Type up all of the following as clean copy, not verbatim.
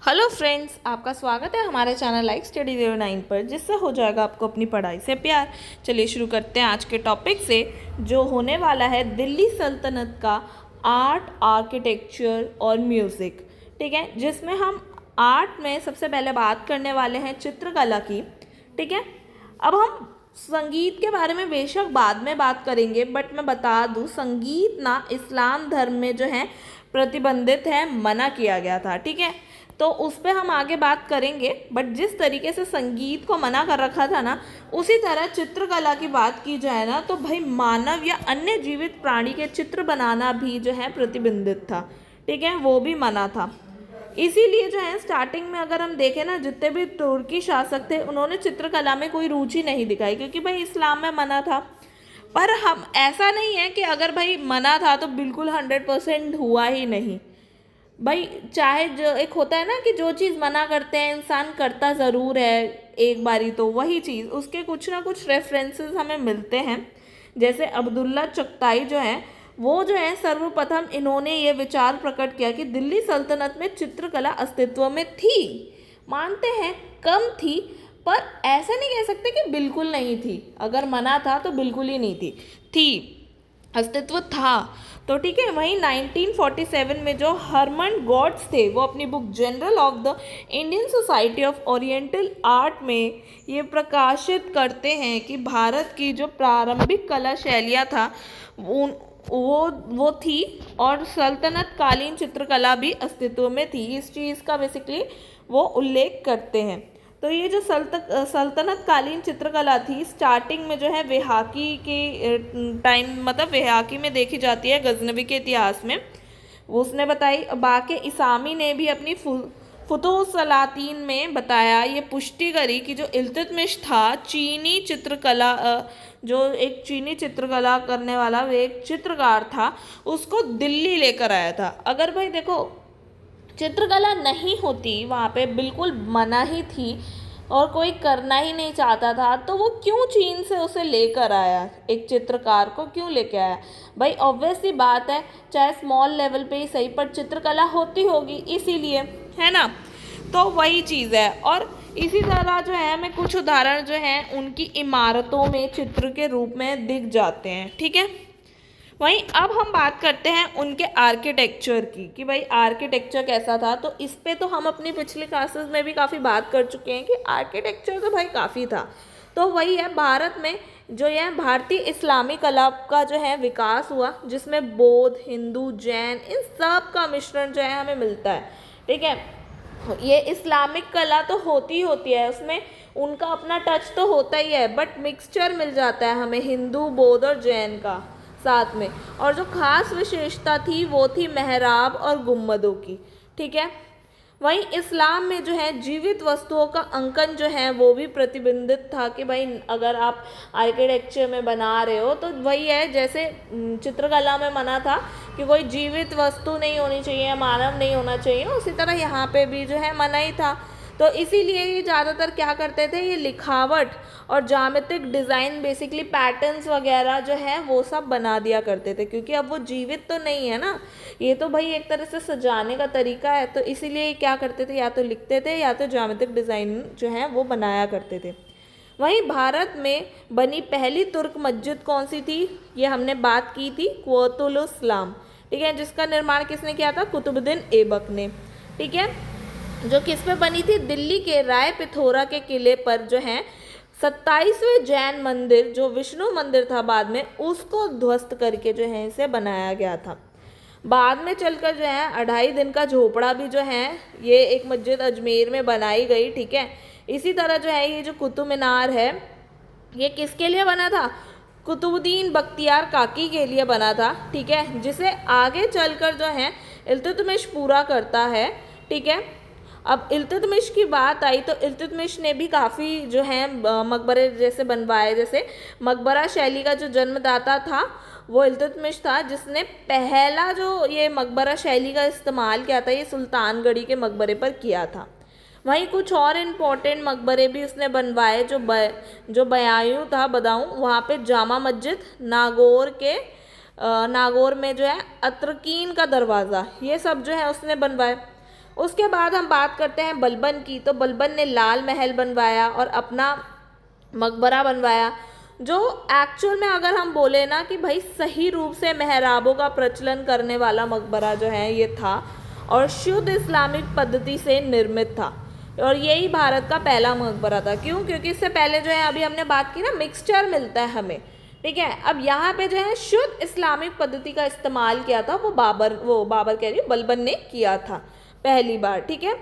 Hello friends, आपका स्वागत है हमारे चैनल लाइक स्टडी 09 पर, जिससे हो जाएगा आपको अपनी पढ़ाई से प्यार। चलिए शुरू करते हैं आज के टॉपिक से, जो होने वाला है दिल्ली सल्तनत का आर्ट, आर्किटेक्चर और म्यूज़िक। ठीक है, जिसमें हम आर्ट में सबसे पहले बात करने वाले हैं चित्रकला की। ठीक है, अब हम संगीत के बारे में बेशक बाद में बात करेंगे, बट मैं बता दूं संगीत ना इस्लाम धर्म में जो है प्रतिबंधित है, मना किया गया था। ठीक है, तो उस पर हम आगे बात करेंगे, बट जिस तरीके से संगीत को मना कर रखा था ना, उसी तरह चित्रकला की बात की जाए ना तो भाई मानव या अन्य जीवित प्राणी के चित्र बनाना भी जो है प्रतिबंधित था। ठीक है, वो भी मना था। इसीलिए जो है स्टार्टिंग में अगर हम देखें ना, जितने भी तुर्की शासक थे उन्होंने चित्रकला में कोई रुचि नहीं दिखाई, क्योंकि भाई इस्लाम में मना था। पर हम ऐसा नहीं है कि अगर भाई मना था तो बिल्कुल 100% हुआ ही नहीं। भाई चाहे जो एक होता है ना कि जो चीज़ मना करते हैं इंसान करता ज़रूर है एक बारी, तो वही चीज़ उसके कुछ ना कुछ रेफरेंसेस हमें मिलते हैं। जैसे अब्दुल्ला चगताई जो है, वो जो है सर्वप्रथम इन्होंने ये विचार प्रकट किया कि दिल्ली सल्तनत में चित्रकला अस्तित्व में थी। मानते हैं कम थी, पर ऐसा नहीं कह सकते कि बिल्कुल नहीं थी। अगर मना था तो बिल्कुल ही नहीं थी अस्तित्व था। तो ठीक है, वहीं 1947 में जो हरमन गॉड्स थे, वो अपनी book general of the Indian society of oriental art में ये प्रकाशित करते हैं कि भारत की जो प्रारंभिक कला शैलियाँ था वो थी, और सल्तनत कालीन चित्रकला भी अस्तित्व में थी। इस चीज़ का बेसिकली वो उल्लेख करते हैं। तो ये जो सल्तनत कालीन चित्रकला थी, स्टार्टिंग में जो है वेहाकी के टाइम, मतलब वेहाकी में देखी जाती है गजनवी के इतिहास में, उसने बताई। बाकी इसामी ने भी अपनी फुतुह सलातीन में बताया, ये पुष्टि करी कि जो इल्तुतमिश था चीनी चित्रकला, जो एक चीनी चित्रकला करने वाला वो एक चित्रकार था, उसको दिल्ली लेकर आया था। अगर भाई देखो चित्रकला नहीं होती, वहाँ पे बिल्कुल मना ही थी और कोई करना ही नहीं चाहता था, तो वो क्यों चीन से उसे लेकर आया, एक चित्रकार को क्यों लेकर आया? भाई ऑब्वियस सी बात है, चाहे स्मॉल लेवल पे ही सही, पर चित्रकला होती होगी इसीलिए, है ना। तो वही चीज़ है। और इसी तरह जो है हमें कुछ उदाहरण जो हैं उनकी इमारतों में चित्र के रूप में दिख जाते हैं। ठीक है, वहीं अब हम बात करते हैं उनके आर्किटेक्चर की, कि भाई आर्किटेक्चर कैसा था। तो इस पे तो हम अपनी पिछली क्लासेस में भी काफ़ी बात कर चुके हैं कि आर्किटेक्चर तो भाई काफ़ी था। तो वही है, भारत में जो है भारतीय इस्लामी कला का जो है विकास हुआ, जिसमें बौद्ध, हिंदू, जैन, इन सब का मिश्रण जो है हमें मिलता है। ठीक है, ये इस्लामिक कला तो होती है, उसमें उनका अपना टच तो होता ही है, बट मिक्सचर मिल जाता है हमें हिंदू, बौद्ध और जैन का साथ में। और जो खास विशेषता थी वो थी मेहराब और गुम्बदों की। ठीक है, वहीं इस्लाम में जो है जीवित वस्तुओं का अंकन जो है वो भी प्रतिबंधित था, कि भाई अगर आप आर्किटेक्चर में बना रहे हो तो वही है, जैसे चित्रकला में मना था कि कोई जीवित वस्तु नहीं होनी चाहिए, मानव नहीं होना चाहिए, उसी तरह यहाँ पे भी जो है मना ही था। तो इसीलिए ये ज़्यादातर क्या करते थे, ये लिखावट और ज्यामितिक डिज़ाइन, बेसिकली पैटर्न्स वगैरह जो है वो सब बना दिया करते थे, क्योंकि अब वो जीवित तो नहीं है ना, ये तो भाई एक तरह से सजाने का तरीका है। तो इसीलिए क्या करते थे, या तो लिखते थे या तो ज्यामितिक डिज़ाइन जो है वो बनाया करते थे। वहीं भारत में बनी पहली तुर्क मस्जिद कौन सी थी, ये हमने बात की थी, कुतुल इस्लाम। ठीक है, जिसका निर्माण किसने किया था, कुतुबुद्दीन ऐबक ने। ठीक है, जो किस पे बनी थी, दिल्ली के राय पिथौरा के किले पर जो है 27वें जैन मंदिर, जो विष्णु मंदिर था बाद में, उसको ध्वस्त करके जो है इसे बनाया गया था। बाद में चलकर जो है 2.5 दिन का झोपड़ा भी जो है ये एक मस्जिद अजमेर में बनाई गई। ठीक है, इसी तरह जो है ये जो कुतुब मीनार है, ये किसके लिए बना था, कुतुबुद्दीन बख्तियार काकी के लिए बना था। ठीक है, जिसे आगे चलकर जो है इल्तुतमिश पूरा करता है। ठीक है, अब इल्तुतमिश की बात आई तो इल्तुतमिश ने भी काफ़ी जो है मकबरे जैसे बनवाए। जैसे मकबरा शैली का जो जन्मदाता था वो इल्तुतमिश था, जिसने पहला जो ये मकबरा शैली का इस्तेमाल किया था, ये सुल्तानगढ़ी के मकबरे पर किया था। वहीं कुछ और इम्पोर्टेंट मकबरे भी उसने बनवाए, जो बयायूं था, बदाऊं, वहाँ पे जामा मस्जिद, नागौर में जो है अत्रकीन का दरवाज़ा, ये सब जो है उसने बनवाए। उसके बाद हम बात करते हैं बलबन की। तो बलबन ने लाल महल बनवाया और अपना मकबरा बनवाया, जो एक्चुअल में अगर हम बोले ना कि भाई सही रूप से मेहराबों का प्रचलन करने वाला मकबरा जो है ये था, और शुद्ध इस्लामिक पद्धति से निर्मित था, और यही भारत का पहला मकबरा था। क्यों? क्योंकि इससे पहले जो है अभी हमने बात की ना, मिक्सचर मिलता है हमें, ठीक है। अब यहाँ पे जो है शुद्ध इस्लामिक पद्धति का इस्तेमाल किया था, वो बाबर कह रही हूँ, बलबन ने किया था पहली बार, ठीक है।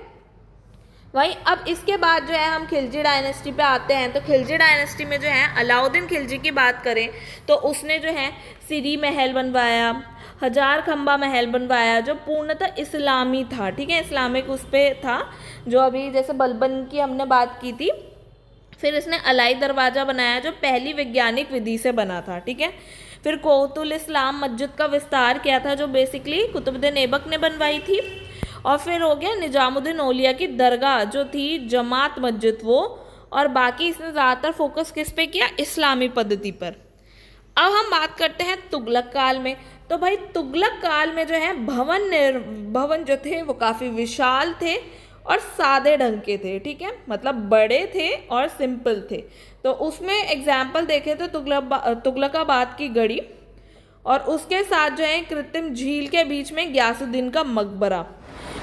वहीं अब इसके बाद जो है हम खिलजी डायनेस्टी पे आते हैं। तो खिलजी डायनेस्टी में जो है अलाउद्दीन खिलजी की बात करें तो उसने जो है सिरी महल बनवाया, हजार खंबा महल बनवाया, जो पूर्णतः इस्लामी था, ठीक है, इस्लामिक उस पर था, जो अभी जैसे बलबन की हमने बात की थी। फिर इसने अलाई दरवाज़ा बनाया, जो पहली वैज्ञानिक विधि से बना था, ठीक है। फिर कोतुल इस्लाम मस्जिद का विस्तार किया था, जो बेसिकली कुतुबुद्दीन ऐबक ने बनवाई थी। और फिर हो गया निजामुद्दीन औलिया की दरगाह जो थी जमात मस्जिद वो, और बाकी इसने ज़्यादातर फोकस किस पे किया? इस्लामी पद्धति पर। अब हम बात करते हैं तुगलक काल में। तो भाई तुगलक काल में जो है भवन जो थे वो काफ़ी विशाल थे और सादे ढंग के थे, ठीक है, मतलब बड़े थे और सिंपल थे। तो उसमें एग्जाम्पल देखें तो तुगलकाबाद की गढ़ी, और उसके साथ जो है कृत्रिम झील के बीच में गयासुद्दीन का मकबरा,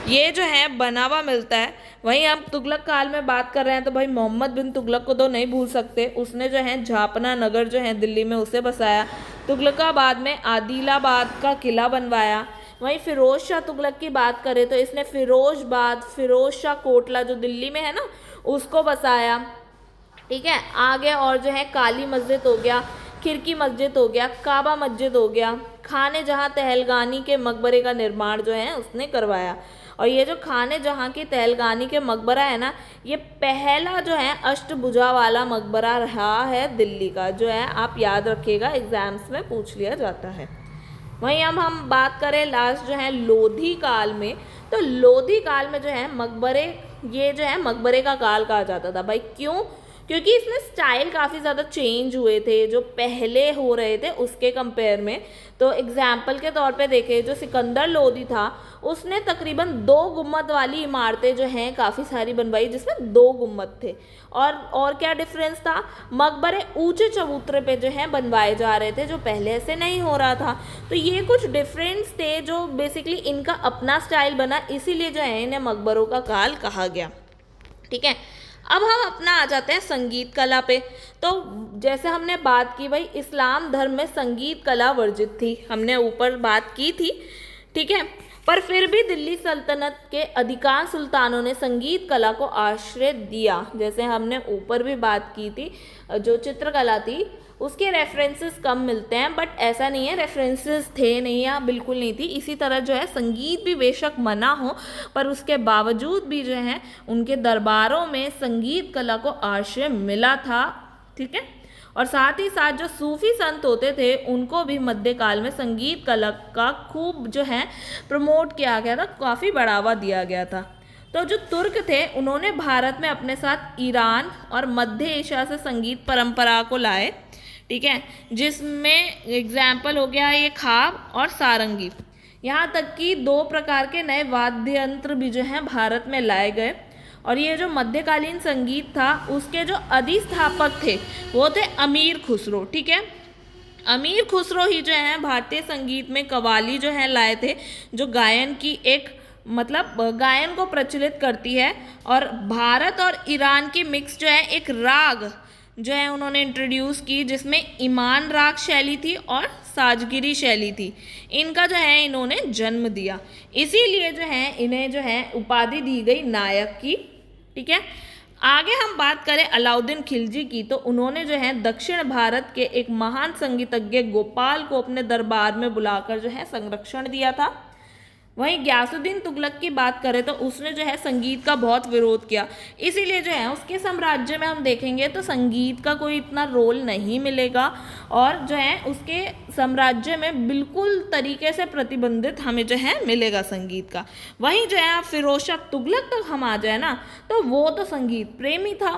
ये जो है बना हुआ मिलता है। वहीं हम तुगलक काल में बात कर रहे हैं तो भाई मोहम्मद बिन तुगलक को तो नहीं भूल सकते। उसने जो है झापना नगर जो है दिल्ली में उसे बसाया। तुगलकाबाद में आदिलाबाद का किला बनवाया। वहीं फिरोज शाह तुगलक की बात करें तो इसने फिरोज शाह कोटला जो दिल्ली में है ना, उसको बसाया, ठीक है। आगे और जो है काली मस्जिद हो गया, खिड़की मस्जिद हो गया, काबा मस्जिद हो गया, खाने जहाँ तहलगानी के मकबरे का निर्माण जो है उसने करवाया। और ये जो खाने जहाँ की तहलगानी के मकबरा है ना, ये पहला जो है अष्टभुजा वाला मकबरा रहा है दिल्ली का, जो है आप याद रखिएगा, एग्जाम्स में पूछ लिया जाता है। वहीं अब हम बात करें लास्ट जो है लोधी काल में। तो लोधी काल में जो है मकबरे, ये जो है मकबरे का काल कहा जाता था। भाई क्यों? क्योंकि इसमें स्टाइल काफ़ी ज़्यादा चेंज हुए थे जो पहले हो रहे थे उसके कंपेयर में। तो एग्जाम्पल के तौर पे देखें, जो सिकंदर लोधी था उसने तकरीबन 2 गुम्मद वाली इमारतें जो हैं काफ़ी सारी बनवाई, जिसमें 2 गुम्मद थे। और क्या डिफरेंस था? मकबरे ऊंचे चबूतरे पे जो हैं बनवाए जा रहे थे, जो पहले ऐसे नहीं हो रहा था। तो ये कुछ डिफरेंस थे जो बेसिकली इनका अपना स्टाइल बना, इसीलिए जो है इन्हें मकबरों का काल कहा गया, ठीक है। अब हम अपना आ जाते हैं संगीत कला पे। तो जैसे हमने बात की भाई इस्लाम धर्म में संगीत कला वर्जित थी, हमने ऊपर बात की थी, ठीक है। पर फिर भी दिल्ली सल्तनत के अधिकांश सुल्तानों ने संगीत कला को आश्रय दिया। जैसे हमने ऊपर भी बात की थी, जो चित्रकला थी उसके रेफरेंसेस कम मिलते हैं, बट ऐसा नहीं है रेफरेंसेस थे नहीं या बिल्कुल नहीं थी। इसी तरह जो है संगीत भी बेशक मना हो, पर उसके बावजूद भी जो है उनके दरबारों में संगीत कला को आश्रय मिला था, ठीक है। और साथ ही साथ जो सूफी संत होते थे उनको भी मध्यकाल में संगीत कला का खूब जो है प्रमोट किया गया था, काफ़ी बढ़ावा दिया गया था। तो जो तुर्क थे उन्होंने भारत में अपने साथ ईरान और मध्य एशिया से संगीत परंपरा को लाए, ठीक है, जिसमें एग्जाम्पल हो गया ये खाब और सारंगी। यहाँ तक कि 2 प्रकार के नए वाद्य यंत्र भी जो हैं भारत में लाए गए। और ये जो मध्यकालीन संगीत था उसके जो अधिस्थापक थे वो थे अमीर खुसरो, ठीक है। अमीर खुसरो ही जो है भारतीय संगीत में कव्वाली जो है लाए थे, जो गायन की एक मतलब गायन को प्रचलित करती है। और भारत और ईरान की मिक्स जो है एक राग जो है उन्होंने इंट्रोड्यूस की, जिसमें ईमान राग शैली थी और साजगिरी शैली थी। इनका जो है इन्होंने जन्म दिया, इसीलिए जो है इन्हें जो है उपाधि दी गई नायक की, ठीक है। आगे हम बात करें अलाउद्दीन खिलजी की, तो उन्होंने जो है दक्षिण भारत के एक महान संगीतज्ञ गोपाल को अपने दरबार में बुलाकर जो है संरक्षण दिया था। वहीं गयासुद्दीन तुगलक की बात करें तो उसने जो है संगीत का बहुत विरोध किया, इसीलिए जो है उसके साम्राज्य में हम देखेंगे तो संगीत का कोई इतना रोल नहीं मिलेगा, और जो है उसके साम्राज्य में बिल्कुल तरीके से प्रतिबंधित हमें जो है मिलेगा संगीत का। वहीं जो है आप फिरोज शाह तुगलक तक हम आ जाए ना, तो वो तो संगीत प्रेमी था।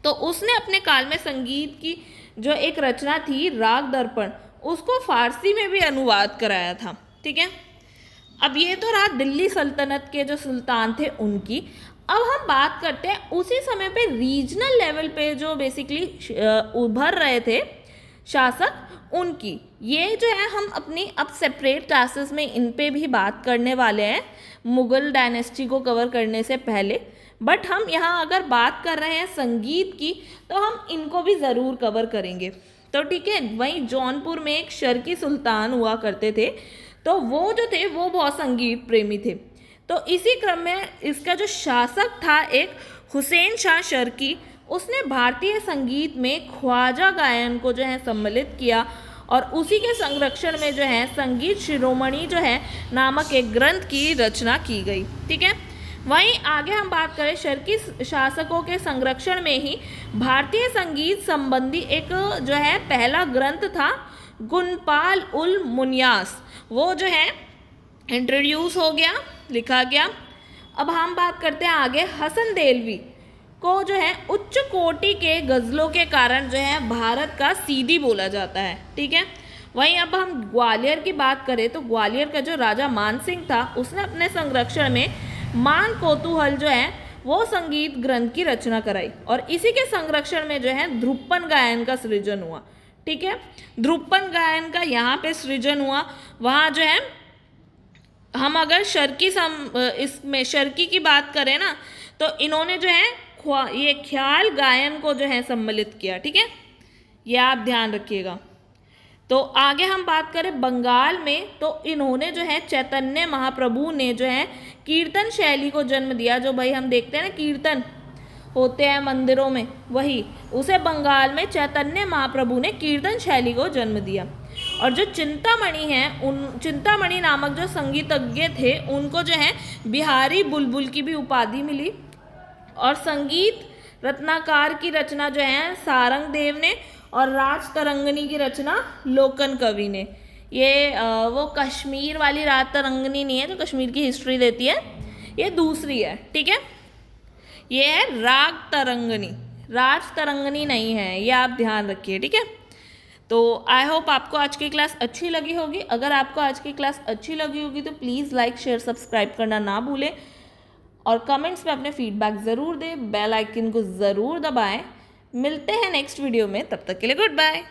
तो उसने अपने काल में संगीत की जो एक रचना थी राग दर्पण, उसको फारसी में भी अनुवाद कराया था, ठीक है। अब ये तो रहा दिल्ली सल्तनत के जो सुल्तान थे उनकी। अब हम बात करते हैं उसी समय पे रीजनल लेवल पे जो बेसिकली उभर रहे थे शासक उनकी। ये जो है हम अपनी अब सेपरेट क्लासेस में इन पे भी बात करने वाले हैं मुगल डायनेस्टी को कवर करने से पहले। बट हम यहाँ अगर बात कर रहे हैं संगीत की तो हम इनको भी ज़रूर कवर करेंगे। तो ठीक है, वहीं जौनपुर में एक शर्की सुल्तान हुआ करते थे, तो वो जो थे वो बहुत संगीत प्रेमी थे। तो इसी क्रम में इसका जो शासक था एक हुसैन शाह शर्की, उसने भारतीय संगीत में ख्वाजा गायन को जो है सम्मिलित किया और उसी के संरक्षण में जो है संगीत शिरोमणि जो है नामक एक ग्रंथ की रचना की गई। ठीक है, वहीं आगे हम बात करें शर्की शासकों के संरक्षण में ही भारतीय संगीत संबंधी एक जो है पहला ग्रंथ था गुनपाल उल मुनियास, वो जो है इंट्रोड्यूस हो गया, लिखा गया। अब हम बात करते हैं आगे हसन देलवी को जो है उच्च कोटि के गज़लों के कारण जो है भारत का सीधी बोला जाता है। ठीक है, वहीं अब हम ग्वालियर की बात करें तो ग्वालियर का जो राजा मान सिंह था उसने अपने संरक्षण में मान कौतूहल जो है वो संगीत ग्रंथ की रचना कराई और इसी के संरक्षण में जो है ध्रुपन गायन का सृजन हुआ। ठीक है, ध्रुपन गायन का यहाँ पे सृजन हुआ। वहाँ जो है हम अगर इसमें शर्की की बात करें ना तो इन्होंने जो है ये ख्याल गायन को जो है सम्मिलित किया। ठीक है, ये आप ध्यान रखिएगा। तो आगे हम बात करें बंगाल में तो इन्होंने जो है चैतन्य महाप्रभु ने जो है कीर्तन शैली को जन्म दिया। जो भाई हम देखते हैं ना कीर्तन होते हैं मंदिरों में, वही उसे बंगाल में चैतन्य महाप्रभु ने कीर्तन शैली को जन्म दिया। और जो चिंतामणि हैं चिंतामणि नामक जो संगीतज्ञ थे उनको जो है बिहारी बुलबुल की भी उपाधि मिली। और संगीत रत्नाकर की रचना जो है सारंग देव ने और राज तरंगनी की रचना लोकन कवि ने। ये वो कश्मीर वाली राज तरंगनी नहीं है जो कश्मीर की हिस्ट्री देती है, ये दूसरी है। ठीक है, ये है राग तरंगनी, राज तरंगनी नहीं है, ये आप ध्यान रखिए। ठीक है, तो आई होप आपको आज की क्लास अच्छी लगी होगी। अगर आपको आज की क्लास अच्छी लगी होगी तो प्लीज़ लाइक शेयर सब्सक्राइब करना ना भूलें और कमेंट्स में अपने फीडबैक ज़रूर दें, बेल आइकन को ज़रूर दबाएं। मिलते हैं नेक्स्ट वीडियो में, तब तक के लिए गुड बाय।